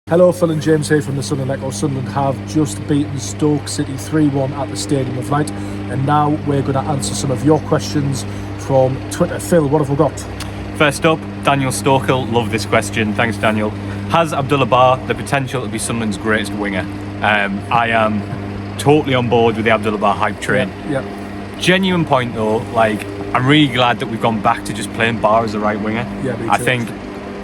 Hello, Phil and James here from the Sunderland Echo. Sunderland have just beaten Stoke City 3-1 at the Stadium of Light, and now we're going to answer some of your questions from Twitter. Phil, what have we got? First up, Daniel Stokel. Love this question. Thanks, Daniel. Has Abdullah Bar the potential to be Sunderland's greatest winger? I am totally on board with the Abdullah Bar hype train. Yeah. Genuine point though, I'm really glad that we've gone back to just playing Bar as a right winger. Yeah, me too. I think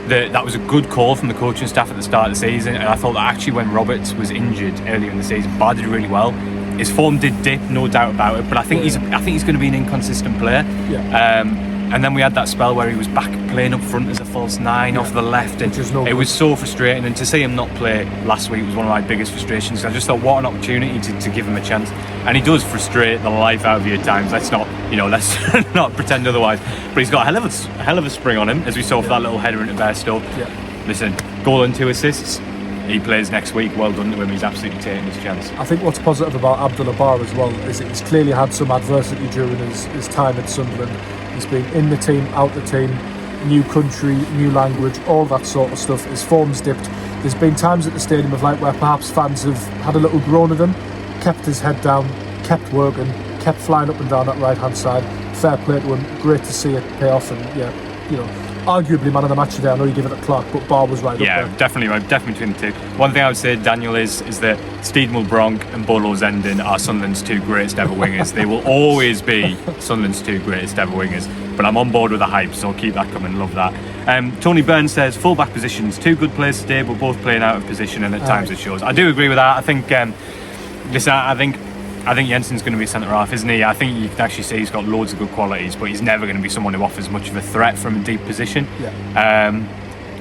that was a good call from the coaching staff at the start of the season, and I thought that actually when Roberts was injured earlier in the season, Bar did really well. His form did dip, no doubt about it, but I think he's going to be an inconsistent player. Yeah. And then we had that spell where he was back playing up front as a false nine off the left, and it was so frustrating. And to see him not play last week was one of my biggest frustrations. I just thought, what an opportunity to give him a chance. And he does frustrate the life out of you at times. Let's not pretend otherwise. But he's got a hell of a spring on him, as we saw for that little header into Bairstow. Yeah. Listen, goal and 2 assists. He plays next week. Well done to him. He's absolutely taking his chance. I think what's positive about Abdullah Bar as well is that he's clearly had some adversity during his time at Sunderland. He's been in the team, out the team, new country, new language, all that sort of stuff. His form's dipped. There's been times at the Stadium of Light where perhaps fans have had a little groan at him, kept his head down, kept working, kept flying up and down that right-hand side. Fair play to him. Great to see it pay off. And arguably man of the match today. I know you give it to Clark, but Bar was right up there. Yeah, definitely between the two. One thing I would say, Daniel, is that Steed Mulbronk and Bolo Zenden are Sunderland's 2 greatest ever wingers. They will always be Sunderland's 2 greatest ever wingers. But I'm on board with the hype, so I'll keep that coming. Love that. Tony Burns says, full-back positions, 2 good players today, but both playing out of position, and at times it shows. I do agree with that. I think, I think Jensen's going to be centre-half, isn't he? I think you can actually see he's got loads of good qualities, but he's never going to be someone who offers much of a threat from a deep position. Yeah.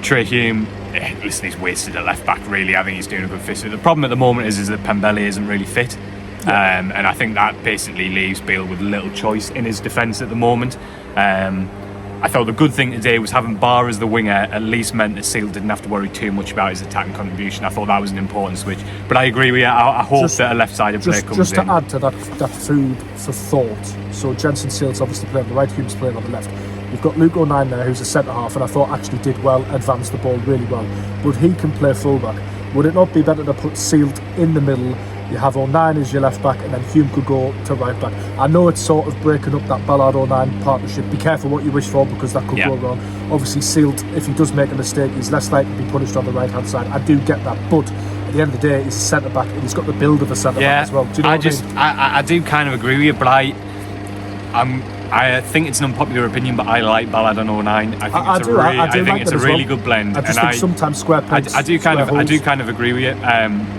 Trey Hume, listen, he's wasted at left-back, really. I think he's doing a good fit. The problem at the moment is that Pembele isn't really fit. Yeah. And I think that basically leaves Beale with little choice in his defence at the moment. I thought the good thing today was having Bar as the winger at least meant that Seal didn't have to worry too much about his attacking contribution. I thought that was an important switch. But I agree with you. I hope that a left-sided player comes in. Just to add to that food for thought. So Jensen Seal's obviously playing on the right, Hume's playing on the left. You've got Luke O'Nien there, who's a centre-half, and I thought actually did well, advanced the ball really well. But he can play full-back. Would it not be better to put Sealed in the middle? You have O'Nien as your left back, and then Hume could go to right back. I know it's sort of breaking up that Ballard-O'Nien partnership. Be careful what you wish for, because that could go wrong. Obviously, Sealed, if he does make a mistake, he's less likely to be punished on the right-hand side. I do get that, but at the end of the day, he's a centre-back, and he's got the build of a centre-back as well. Do you know what I mean? I do kind of agree with you, but I think it's an unpopular opinion, but I like Ballard and O'Nien. I think it's a really good blend. I just think sometimes square pegs. I do kind of agree with you.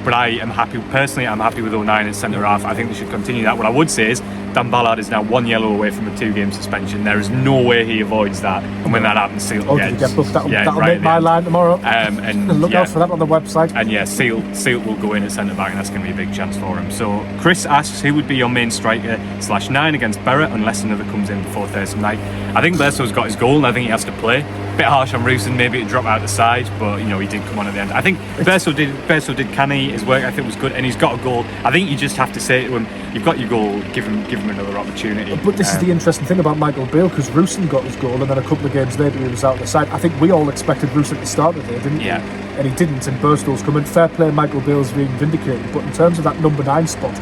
But I am happy personally. I'm happy with O'Nien as centre half. I think they should continue that. What I would say is Dan Ballard is now 1 yellow away from a 2-game suspension. There is no way he avoids that. And when that happens, Seal did you get booked? That'll make my line tomorrow. And look out for that on the website. And Seal will go in at centre back, and that's going to be a big chance for him. So Chris asks, who would be your main striker /9 against Berra unless another comes in before Thursday night? I think Bairstow's got his goal, and I think he has to play. A bit harsh on Rooston, maybe to drop out the side, but he did come on at the end. I think Bairstow did canny. His work ethic was good, and he's got a goal. I think you just have to say to him, you've got your goal, give him another opportunity. But this is the interesting thing about Michael Beale, because Rooston got his goal, and then a couple of games later he was out of the side. I think we all expected Rooston to start today, didn't we? And he didn't, and Bairstow's coming. Fair play, Michael Beale's being vindicated, but in terms of that number 9 spot,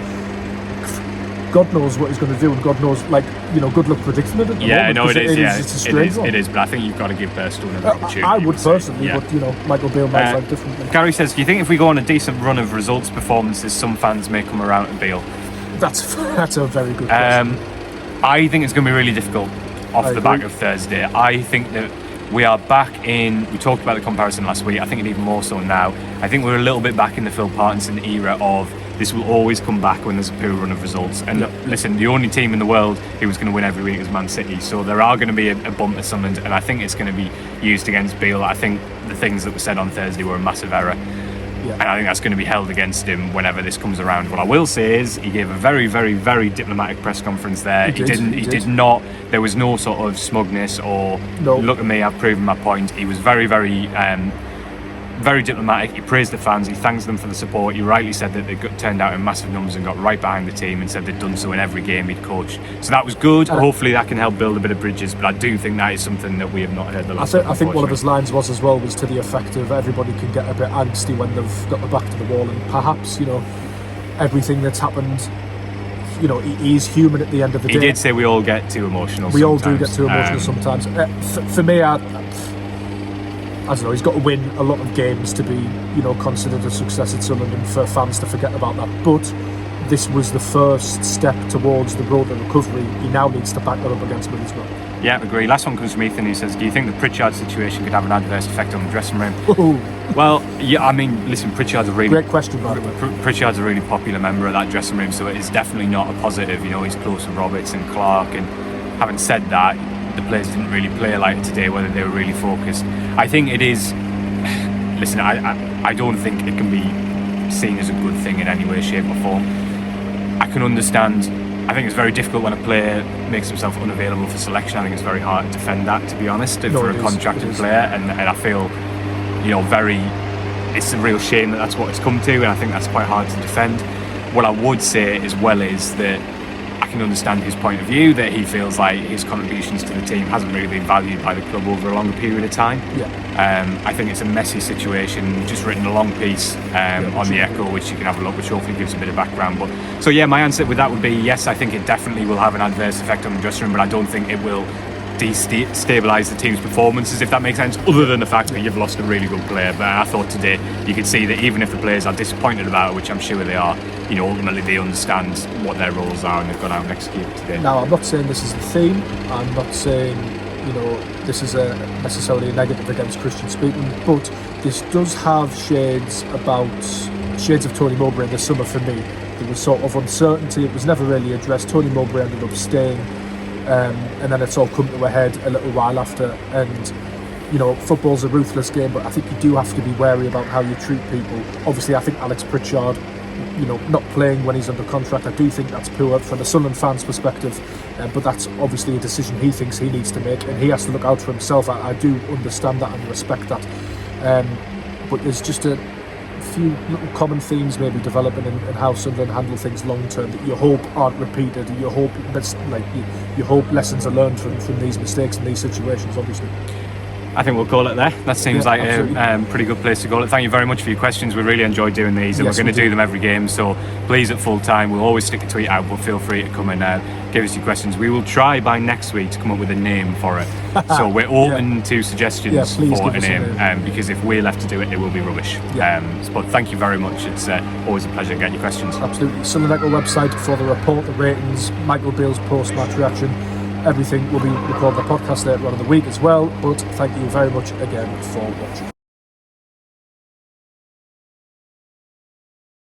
God knows what he's going to do, and God knows, good luck predicting it at the moment. Yeah, no, it is. It's a strange one. It is, but I think you've got to give Bairstow another opportunity. I would personally, but Michael Beale might like differently. Gary says, do you think if we go on a decent run of results performances, some fans may come around to Beale? That's a very good question. I think it's going to be really difficult off the back of Thursday. I think that we are back in. We talked about the comparison last week. I think it even more so now. I think we're a little bit back in the Phil Parkinson era of this will always come back when there's a poor run of results. And listen, the only team in the world who was going to win every week is Man City. So there are going to be a bump at Sunderland, and I think it's going to be used against Beale. I think the things that were said on Thursday were a massive error. And I think that's going to be held against him whenever this comes around. What I will say is he gave a very, very, very diplomatic press conference there. He did not. There was no sort of smugness or look at me, I've proven my point. He was very, very very diplomatic. He praised the fans, he thanks them for the support. He rightly said that they turned out in massive numbers and got right behind the team, and said they'd done so in every game he'd coached. So that was good. Hopefully that can help build a bit of bridges, but I do think that is something that we have not heard the last I think one of his lines was to the effect of everybody can get a bit angsty when they've got their back to the wall, and perhaps, everything that's happened, he is human at the end of the day. He did say we all get too emotional We sometimes. all do get too emotional sometimes. For me, I don't know, he's got to win a lot of games to be, considered a success at Sunderland, and for fans to forget about that. But this was the first step towards the road to recovery. He now needs to back that up against Middlesbrough. Yeah, agree. Last one comes from Ethan, who says, do you think the Pritchard situation could have an adverse effect on the dressing room? Ooh. Well, yeah, I mean, listen, Pritchard's a really... Great question, by the way. Pritchard's a really popular member of that dressing room, so it's definitely not a positive. He's close with Roberts and Clark, and having said that, the players didn't really play like it today, whether they were really focused. I think it is... Listen, I don't think it can be seen as a good thing in any way, shape or form. I can understand... I think it's very difficult when a player makes himself unavailable for selection. I think it's very hard to defend that, to be honest, for a contracted player. And I feel, it's a real shame that that's what it's come to, and I think that's quite hard to defend. What I would say as well is that I can understand his point of view, that he feels like his contributions to the team hasn't really been valued by the club over a longer period of time. Yeah. I think it's a messy situation. We've just written a long piece on the Echo, which you can have a look, which hopefully gives a bit of background. So my answer with that would be yes, I think it definitely will have an adverse effect on the dressing room, but I don't think it will destabilise the team's performances, if that makes sense, other than the fact that you've lost a really good player. But I thought today you could see that even if the players are disappointed about it, which I'm sure they are, ultimately they understand what their roles are and they've gone out and executed today. Now, I'm not saying this is the theme. I'm not saying this is necessarily a negative against Christian speaking, but this does have shades of Tony Mowbray in the summer for me. There was sort of uncertainty. It was never really addressed. Tony Mowbray ended up staying, and then it's all come to a head a little while after. And football's a ruthless game, but I think you do have to be wary about how you treat people. Obviously, I think Alex Pritchard, not playing when he's under contract, I do think that's poor from the Sunderland fans' perspective, but that's obviously a decision he thinks he needs to make, and he has to look out for himself. I do understand that and respect that, but there's just a few little common themes maybe developing in how Sunderland handle things long term that you hope aren't repeated. You hope lessons are learned from these mistakes and these situations, obviously. I think we'll call it there. That seems like a pretty good place to call it. Thank you very much for your questions. We really enjoyed doing these, and we're going to do them every game. So please, at full time, we'll always stick a tweet out, but feel free to come and give us your questions. We will try by next week to come up with a name for it. So we're open to suggestions for a name, because if we're left to do it, it will be rubbish. But thank you very much. It's always a pleasure to get your questions. Absolutely. Sunderland website for the report, the ratings, Michael Beale's post-match reaction. Everything will be recorded on the podcast later on in the week as well. But thank you very much again for watching.